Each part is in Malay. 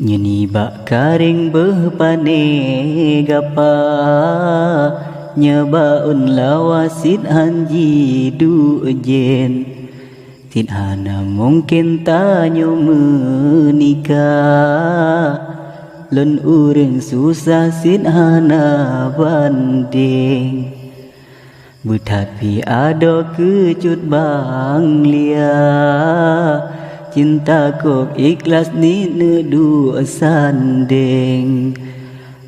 Nyeni bak karing berpane gapa nyebaun lawasit hanji du jen tin hana mungkin tanyo menikah lun urang susah sin hana banding betapi ada kecut bang lia cinta kok ikhlas ni nedu sanding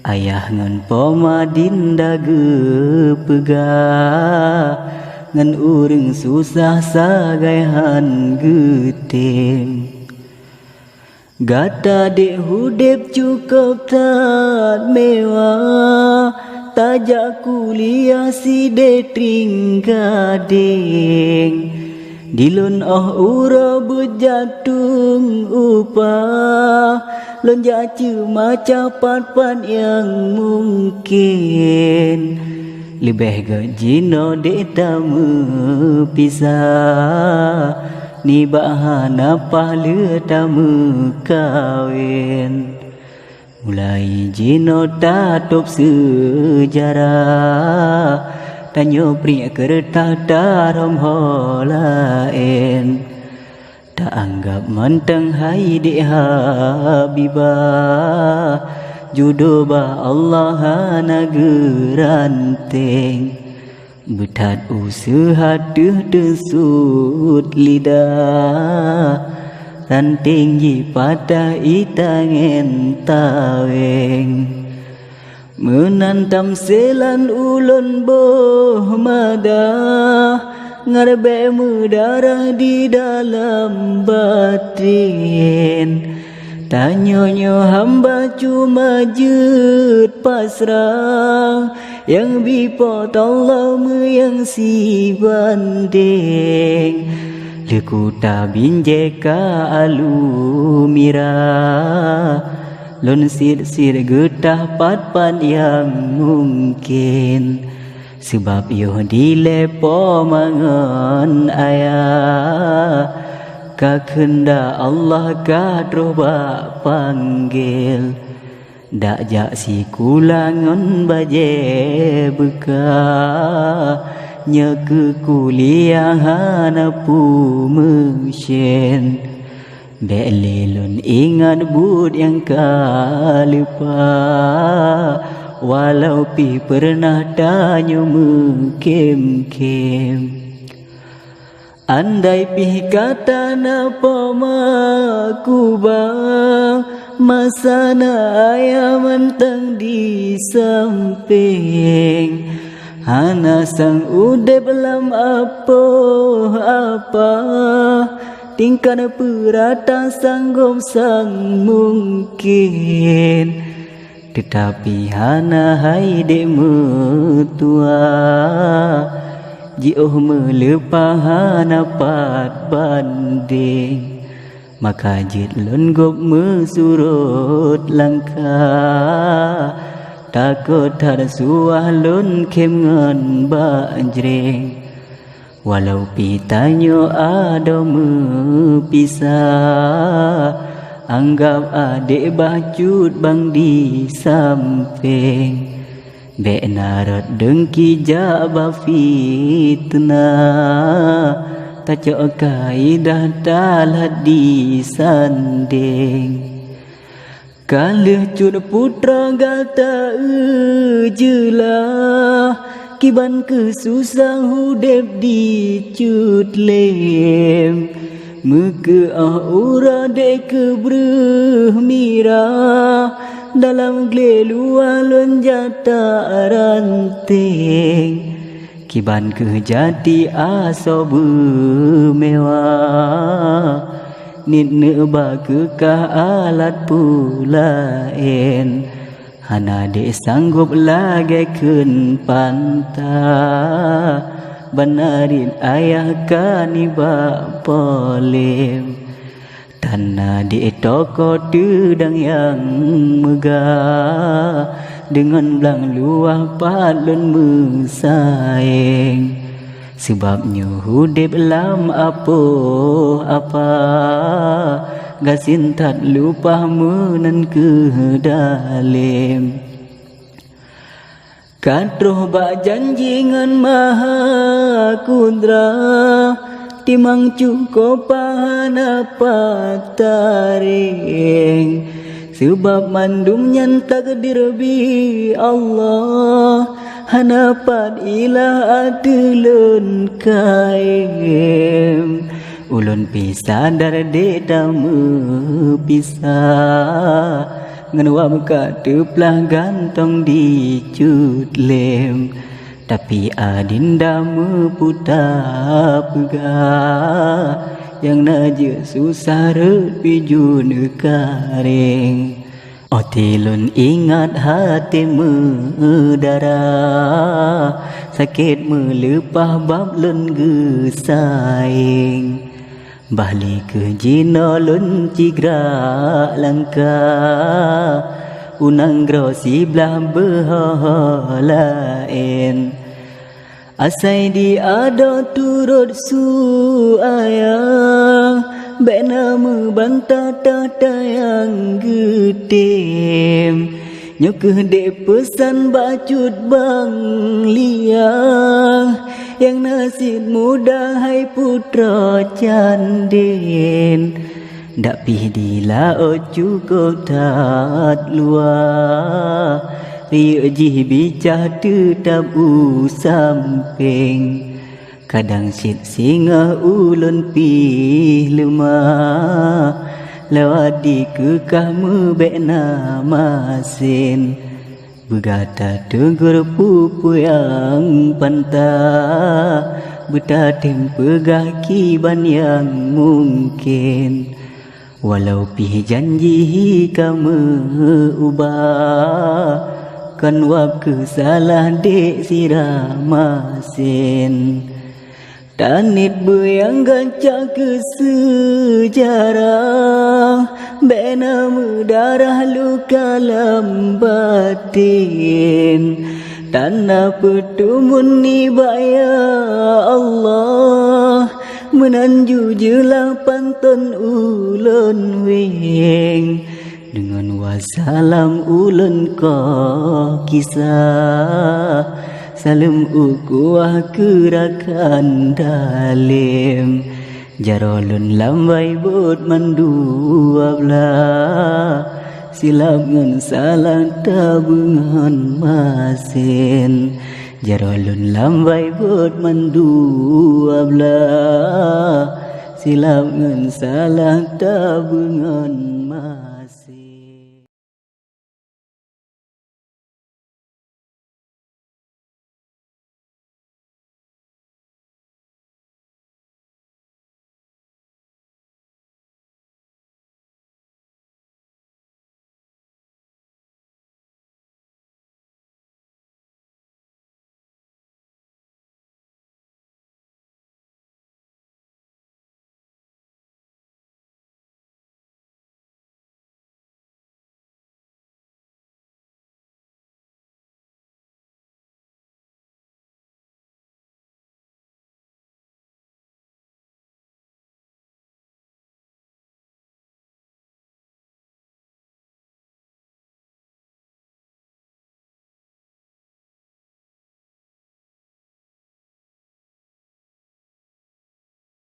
ayah ngan pomadin dage pegah ngan urang susah sagaihan geting gata dek hudep cukup tak mewah tajak kuliah si detring gading dilun ura berjatung upah lun jacu maca pat-pat yang mungkin lebih gajino dek tamu pisah ni bahana pahala tamu kawin mulai jino tatup sejarah tanyo pria kereta darom holaen tak anggap menteng hai di habibah judo ba Allah hana geranteng betat usaha desut lidah ranting ji patah itangen taweng menantam selan ulun boh madah ngarbe mudarah di dalam batin tanyonyo hamba cuma jut pasrah yang bipot Allah yang si banding leku tabinjeka alumira lun sir getah pat-pat yang mungkin sebab yo dilepo mangan ayah ka kenda Allah ka droba panggil dak jak si kulangon baje beka nya ke kuliah hana pu mesyen belelun ingat bud yang kalupa walau pi pernah tanyo mengkem-kem andai pi kata napa makuba masana ayah mentang di samping hana sang udep lam apa tingkana perata sanggup sang mungkin tetapi hana hai dek metua jioh melepah hana pat banding maka jit lun gop mesurut langkah takut ada suah lun kem ngan banjring walau pitanyo ada mepisah anggap adik bacut bang di samping bek narat dengki jaba fitnah tacok kaidah dalat di sanding kalih cud putra gata jelah kiban kesusah hudep di cut lem muka ura dek kebreh mirah dalam gelua lonjata ranting kiban kejati aso mewah nit neba kekah alat pulaen hana dek sanggup lagi kun pantah benarin ayah kaniba polem tanah di toko tudang yang megah dengan belang luah palun mesayeng sebabnya hudip lam apa gasin thật lupa mưa nan cứ dalim kadroh ba janji ngan maha kudra timang cukup pahana pataring sebab mandumnya takdir bi Allah hanapat ilah atulun kaim ulun pisah darde damu pisah ngenuam kadeplah gantong di cutlem tapi adindamu puta pegah yang naja susah repijun karing otilun ingat hatimu darah sakit melepah bab lun gesaing balik ke jino lun cigra langka unang grosi belah berhalain asai di ada turut su ayah bena membantah tata yang getim nyukuh dek pesan bacut bang liang yang nasib muda hai putra candin dak pih dila ocu kotat luar ria jih bicah tetap samping kadang sit singa ulun pih lemah lewat di kekah mebekna masin bergata tegur pupu yang pantah betatim pegah kiban yang mungkin walau pih janji kamu ubah kan wab kesalahan dek siramasin tanit yang gancak ke sejarah bena darah luka dalam batin tanah pertemuan ni baya Allah menanju jelah pantun ulun wing dengan wasalam ulun ko kisah salam ukuah kerakan dalim jarolun lambai bot mandua belah silap ngan salah tabungan masin jarolun lambai bot mandua belah silap ngan salah tabungan masin.